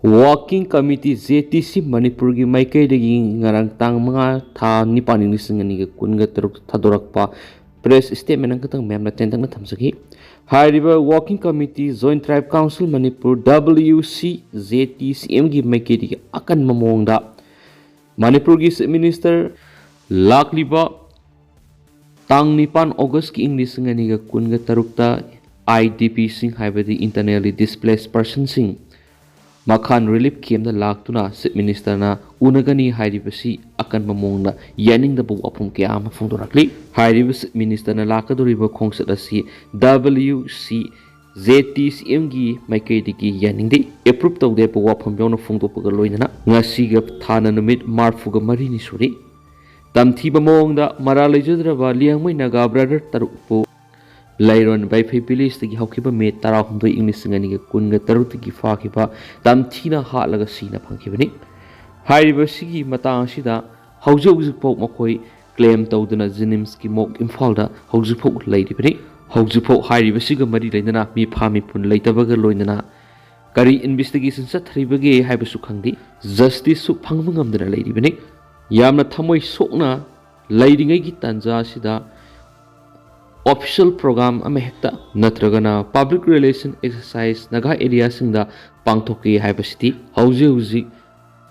Working Committee ZTC Manipur gi Meitei dagi ngarang tang mga tha nipaning lisingani ga kunga taruk thadorakpa press statement ang katang mem na tentang na thamsaki Hariba Working Committee Joint Tribe Council Manipur WC ZTCM gi Meitei dagi akan mamongda Manipur gi Minister lakliba tang nipan August ki inglisingani ga kunga tarukta IDP sing haibadi internally displaced person sing Makhan relief came the Laktuna, Sit Minister na Unagani Haidibasi akan mamongna yaning the book upon Kiama Fundurakli. Haidibas Minister na Lakaduriba Khongchat asi WC ZTCMG Meitei-kuki yaning di approved of the wapam yona Fundo Pugaloina Ngasiga Tana Numit Marfuga Marini Suri. Tamtiba Mongda Maralajadrava Liangmai Naga brother Tarupo. Lairon by Papilis the Hokiba made Tarahum the English and Kunga Taruti Fakipa, Damtina Hatlaga Sina Punkibani. Haibasigi Matashida, Haojik2 Mokoi, claim Todana Zinimski Mok Infalda, Haojik2 Lady Penny, Haojik2 Haibasiga Marilena, me Pamipun later Baga Loinana. Kari investigation set Ribage Haibasukandi, Justice Supangam the Lady Penny. Yamna Tamoy Sokna, Lady Gitanza Sida. Official program amehekta natragana public relation exercise Naga area singda pangthoki haibasiti hauji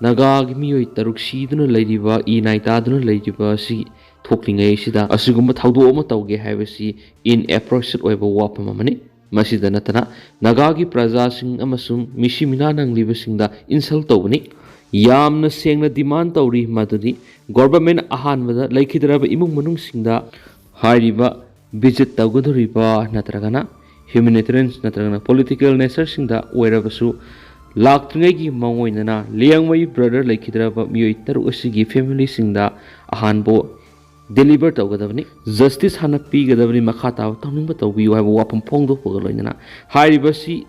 Naga gi miyoi taruk siduna leidiba naita duna leidiba si thoklingai sida asigumba thaudo ama tauge haibasi in appropriate oiba wapam amani masida natana Naga gi praja sing amasung misimina nang liba singda insult tawni yamna sengna demand tawri madudi government ahanbada laikhidraba imung manung singda hariba visit Taugodoriba Natragana, humanitarian Natragana, political nature Sinda, wherever Laktrinegi Mamoinana, Liangway brother like Hidraba Muiter Usigi family Sinda, Ahanbo, delivered Taugodavani, Justice Hanapi Gadavani Makata, Tonimbato, we have a wapam pondo Pogolina, Haribasi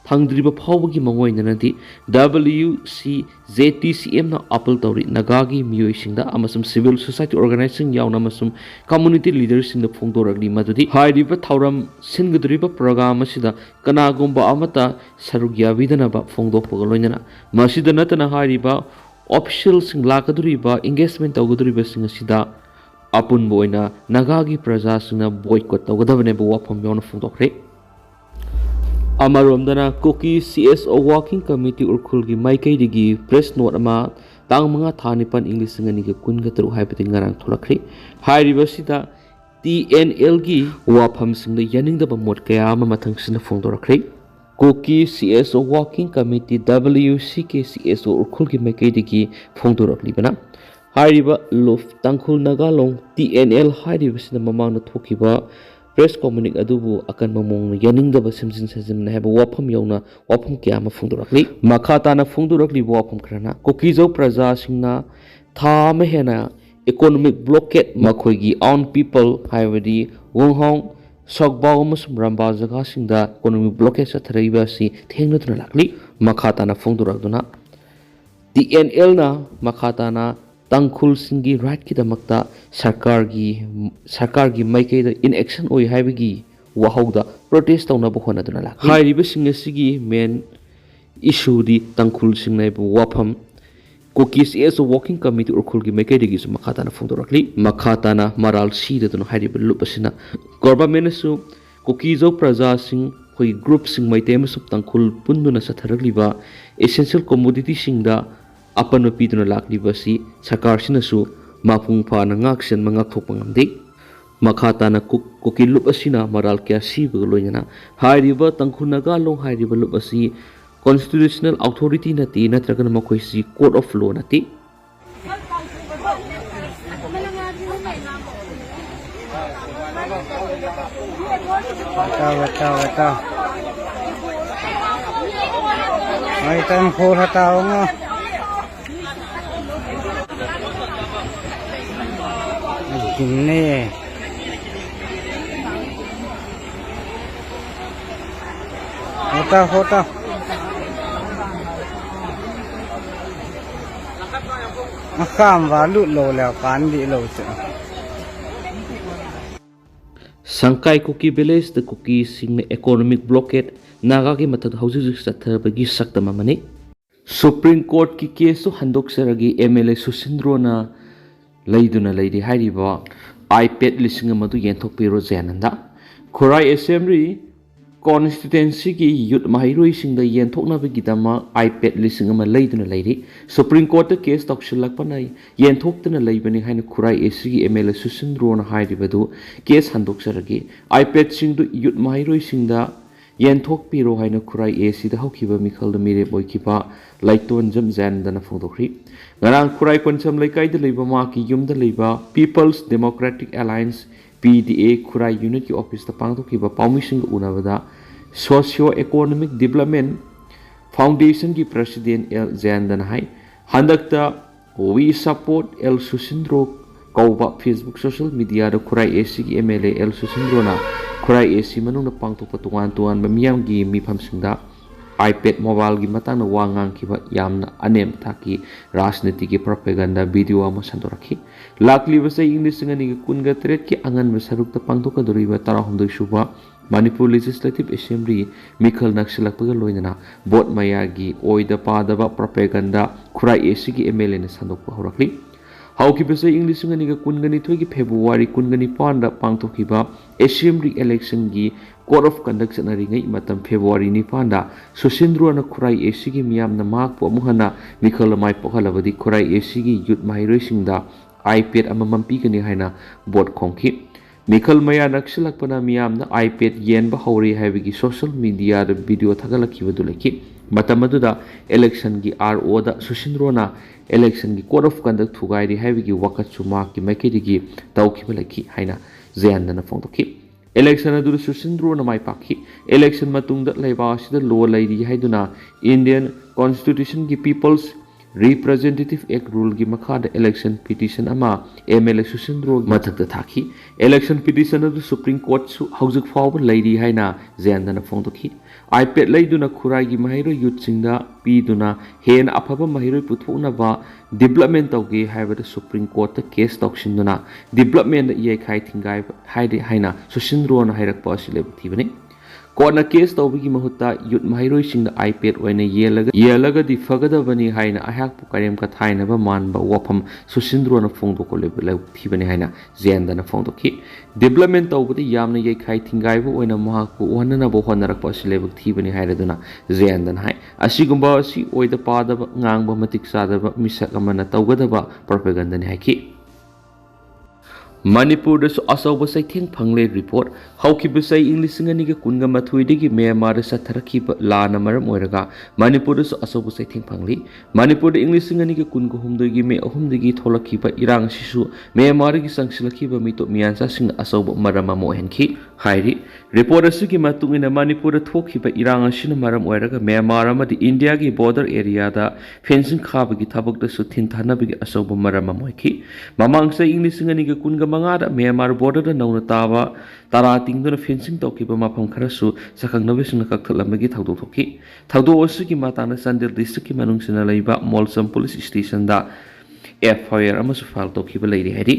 Pangdriba Pawagi Mamoinanati, WC ZTCM na Apple Tori, Nagagi Muishinda, Amasum civil society organizing Yaunamasum community leaders in the Pongdoragli Madudi, Hariba Tauram Singadriba program Masida, Kanagumba Amata, Sarugia Vidanaba, Pongdo Pogolina, Masida Natana Hariba, officials in Lakaduriba, engagement Taugodriba Singasida, Apun Boina, Nagagi Prajasuna boycott Taugodavaneba Wapam Yon Fongdokre. Amaromdana Kuki CSO Working Committee Urkulgi Meitei digi press note ama tang mga thanipan English ngani ga kunga taru haibati ngarang thulakri hairibasida TNL gi wafam singda yaningda ba mot kaya ama mathang sina phongdorakri Kuki CSO Working Committee WCK CSO Urkulgi Meitei digi phongdorakli bana hairiba luf tangkhul nagalong TNL hairibasida mamang na thokiba press communique adubu akan mamong yaning da basimsin sajim na heba wapam yauna wapam kiyama phungdurakli makhata na phungdurakli wapam krana kokijo praja singna tha mehena economic blockade makhoi gi own people haibadi wonghong sokba amasum ramba jaga singda economic blockade sa tharaiba si thengna tuna lakli makhata na phungdurakduna TNL na makhata na Tangkhul singi right ki damakta sarkar gi Meitei da inaction oi haibagi wahauda protest tawna bo khona duna lak hairiba singasigi main issue di Tangkhul singnai bo wafam Cookies as a working committee urkhul gi Meitei gi su makhata na phungdorakli makhata na maral si da duna hairiba lupasina government su Cookies praja sing khoi group sing Meitei ma sup Tangkhul punduna satharakliba essential commodity singda Apan piduna lakli basi sakar sinasu mapung pa na ngaksen mga thokpangamdi makhata na kuki lup asina maral kya si bagaloyana hairiba Tangkhul nagalong hairiba lup asi constitutional authority nati natragan makhoi si court of law nati Wata may Tangkhul hatao mo Gini Hota Makam walu lo la pandi lo se Sangkai Kuki village the Kuki sing economic blockade Naga ki mathak Haojik2 sathar bagi sakta mamani Supreme Court ki case handokseragi MLA Susindrona leiduna leidi hairiba iPad lising amadu yenthokpiro zenanda Khurai Assembly constituency ki youth mahiroi singda yenthoknabagidama iPad lising ama leiduna leidi Supreme Court the case tokshilakpana yenthoktana leibani haina Khurai SG MLA Susindrona hairibadu case handokseragi iPad singdu youth mahiroi singda yenthokpiro haina Khurai AC da hokiba mikhalda mire boikiba Laiton Jam Zan dana Fondokri. Ngarang Khurai Pancham Laikai the Labour Mark Yum the Labour People's Democratic Alliance PDA Khurai Unity Office the Pangtokiba Permission Unavada Socio-Economic Development Foundation ki President El Zan Danahai Handakta we support El Susindro Kauba Facebook social media the Khurai AC MLA El Susindro na Khurai AC Manung the Pangtopa Tuan Bamiam gi mi Pamsinda iPad mobile gi matang na wangang kiba yamna anem thaki rajniti ki propaganda video ama sandorakhi lakli basa English ngani kunga tret ki angan me saruk ta pangto ka duriba tarahundoi suba Manipur Legislative Assembly Mikhal Naksilakpaga loinana bot maya gi oida padaba propaganda Khurai AC gi MLA na sandokpa horakli Hauki basa English ngani kungani thogi February kungani panda pangto kiba Assembly election gi Code of Conduct na ringai matam February ni panda Susindro na Khurai AC gi miyam na mak po muhana Mikhal mai pokhalabadi Khurai AC gi youth mahiroi singda iPad amamam pigani haina bot khongki Mikhal maya naksilakpana miyam na iPad yen ba hori haibigi social media da video thagalakhiba dulaki matam aduda election gi RO da Susindro na election gi Code of Conduct thugairi haibigi wakat suma ki maikedi gi tawkhiba laki haina zayandana fongtoki Election adu Susindro na mai pakhi election matungda laiba sida law laidi haiduna Indian Constitution ki People's Representative Act rule gi makhada election petition ama MLA Susindro mathakta thaki election petition adu Supreme Court su Haojik2 laidi haina zayandana fongtoki iPad laiduna Khurai gi mahiro youth singda piduna hen afaba mahiro puthona ba development tawge haibada Supreme Court ta case toksinduna development ye khai thingai haide haina Susindro na hairakpa asile thibani Kona case tawbigi mahutta youth mahiroi singda iPad oina yelaga di fagadabani haina ahak pukarem ka thaina ba manba wafam Susindro na fongdo ko level thibani haina zendana fongdo ki development tawbudi yamna ye khai thingai ba oina mahak pu wanana bo honarakpa asile thibani haidana zendana hai asigumba asi oida pada ngangba matik sadaba misak amana tawgadaba propaganda ni haiki Manipur da asawa sai theng phangle report hauki basai English ngani ga kunga mathui digi Myanmar sa tharaki la na maram oiraga Manipur da asawa sai theng phangli Manipur da English ngani ga kunga humdoi gi me ahum digi tholaki ba irang sisu Myanmar gi sangsilaki ba mito miansa sing asawa marama mo henki hairi report asu gi matung ina Manipur da thoki ba irang asina maram oiraga Myanmar ama di India gi border area da fencing khaba gi thabak da su thin thana bi asawa marama mo ki mamang sai English ngani ga kunga mangada Myanmar border da nauna taba tara tingduna fencing tokiba mafam kharasu sakhang nabisuna kakthlamagi thawdo thoki thawdo osugi matana Sandel district ki manungsina leiba Molsam police station da FIR amasu file tokiba leiri hari